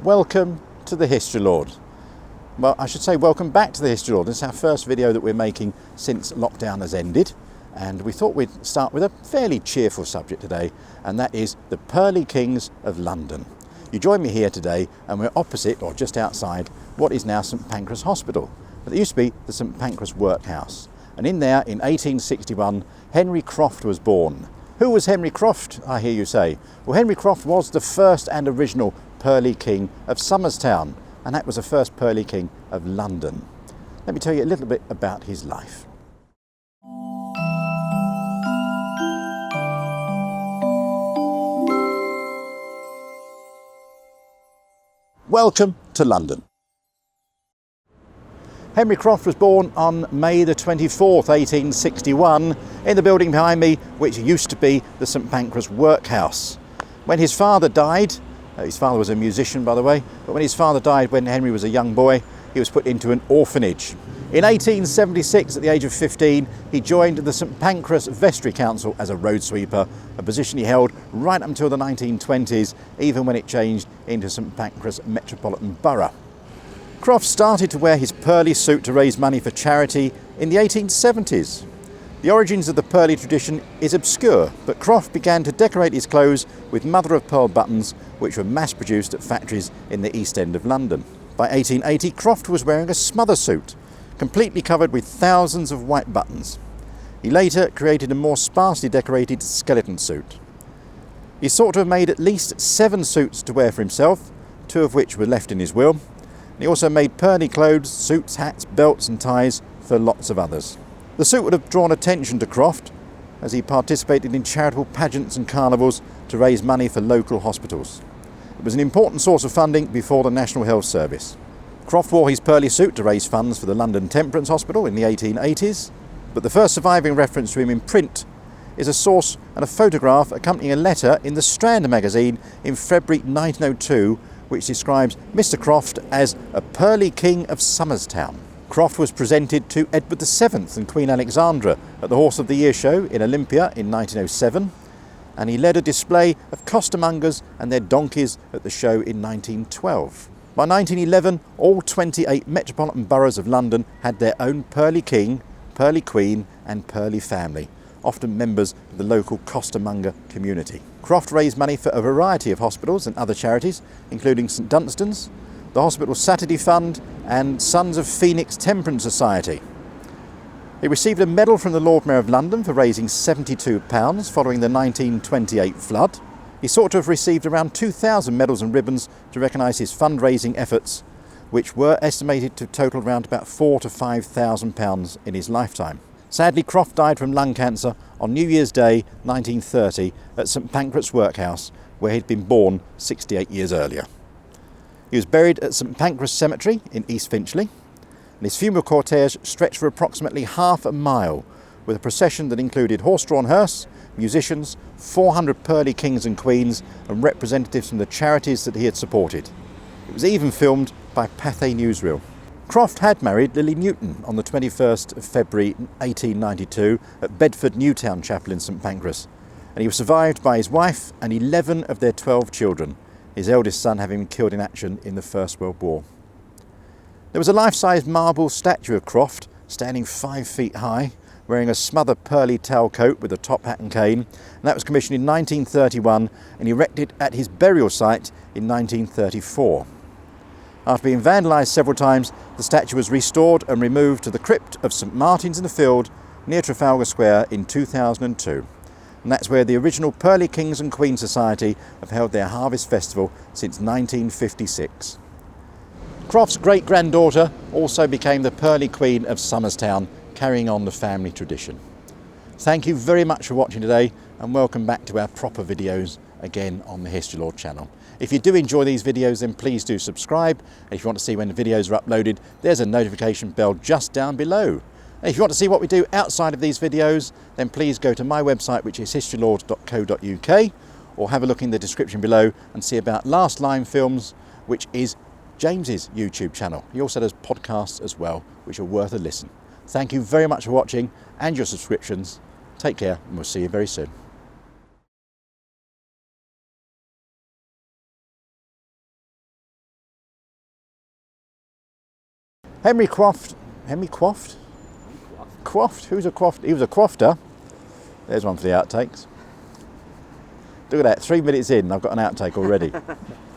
welcome to the History Lord. Well, I should say welcome back to the History Lord. This is our first video that we're making since lockdown has ended, and we thought we'd start with a fairly cheerful subject today, and that is the Pearly Kings of London. You join me here today, and we're opposite, or just outside, what is now St Pancras Hospital. But it used to be the St Pancras Workhouse, and in there, in 1861, Henry Croft was born. Who was Henry Croft, I hear you say? Well, Henry Croft was the first and original Pearly King of Somerstown, and that was the first Pearly King of London. Let me tell you a little bit about his life. Welcome to London. Henry Croft was born on May the 24th, 1861, in the building behind me, which used to be the St Pancras Workhouse. When his father died, his father was a musician by the way, but when his father died when Henry was a young boy, he was put into an orphanage. In 1876, at the age of 15, he joined the St Pancras Vestry Council as a road sweeper, a position he held right up until the 1920s, even when it changed into St Pancras Metropolitan Borough. Croft started to wear his pearly suit to raise money for charity in the 1870s. The origins of the pearly tradition is obscure, but Croft began to decorate his clothes with mother-of-pearl buttons, which were mass-produced at factories in the East End of London. By 1880, Croft was wearing a smother suit, completely covered with thousands of white buttons. He later created a more sparsely decorated skeleton suit. He sought to have made at least 7 suits to wear for himself, 2 of which were left in his will. He also made pearly clothes, suits, hats, belts and ties for lots of others. The suit would have drawn attention to Croft as he participated in charitable pageants and carnivals to raise money for local hospitals. It was an important source of funding before the National Health Service. Croft wore his pearly suit to raise funds for the London Temperance Hospital in the 1880s, but the first surviving reference to him in print is a source and a photograph accompanying a letter in the Strand magazine in February 1902, which describes Mr Croft as a Pearly King of Somerstown. Croft was presented to Edward VII and Queen Alexandra at the Horse of the Year show in Olympia in 1907, and he led a display of costermongers and their donkeys at the show in 1912. By 1911, all 28 metropolitan boroughs of London had their own Pearly King, Pearly Queen and Pearly family, often members of the local costermonger community. Croft raised money for a variety of hospitals and other charities, including St Dunstan's, the Hospital Saturday Fund and Sons of Phoenix Temperance Society. He received a medal from the Lord Mayor of London for raising £72 following the 1928 flood. He sought to have received around 2,000 medals and ribbons to recognise his fundraising efforts, which were estimated to total around about £4,000 to £5,000 in his lifetime. Sadly, Croft died from lung cancer on New Year's Day 1930 at St Pancras Workhouse, where he'd been born 68 years earlier. He was buried at St Pancras Cemetery in East Finchley, and his funeral cortege stretched for approximately half a mile, with a procession that included horse-drawn hearse, musicians, 400 Pearly Kings and Queens, and representatives from the charities that he had supported. It was even filmed by Pathé Newsreel. Croft had married Lily Newton on the 21st of February 1892 at Bedford Newtown Chapel in St Pancras, and he was survived by his wife and 11 of their 12 children, his eldest son having been killed in action in the First World War. There was a life-size marble statue of Croft, standing 5 feet high, wearing a smother pearly towel coat with a top hat and cane, and that was commissioned in 1931 and erected at his burial site in 1934. After being vandalised several times, the statue was restored and removed to the crypt of St Martin's in the Field near Trafalgar Square in 2002. And that's where the original Pearly Kings and Queens Society have held their harvest festival since 1956. Croft's great-granddaughter also became the Pearly Queen of Somerstown, carrying on the family tradition. Thank you very much for watching today, and welcome back to our proper videos again on the History Lord channel. If you do enjoy these videos, then please do subscribe. And if you want to see when the videos are uploaded, there's a notification bell just down below. And if you want to see what we do outside of these videos, then please go to my website, which is historylord.co.uk, or have a look in the description below and see about Last Line Films, which is James's YouTube channel. He also does podcasts as well, which are worth a listen. Thank you very much for watching and your subscriptions. Take care, and we'll see you very soon. Henry Croft. Henry Croft? Croft? Who's a Croft? He was a crofter. There's one for the outtakes. Look at that, 3 minutes in, I've got an outtake already.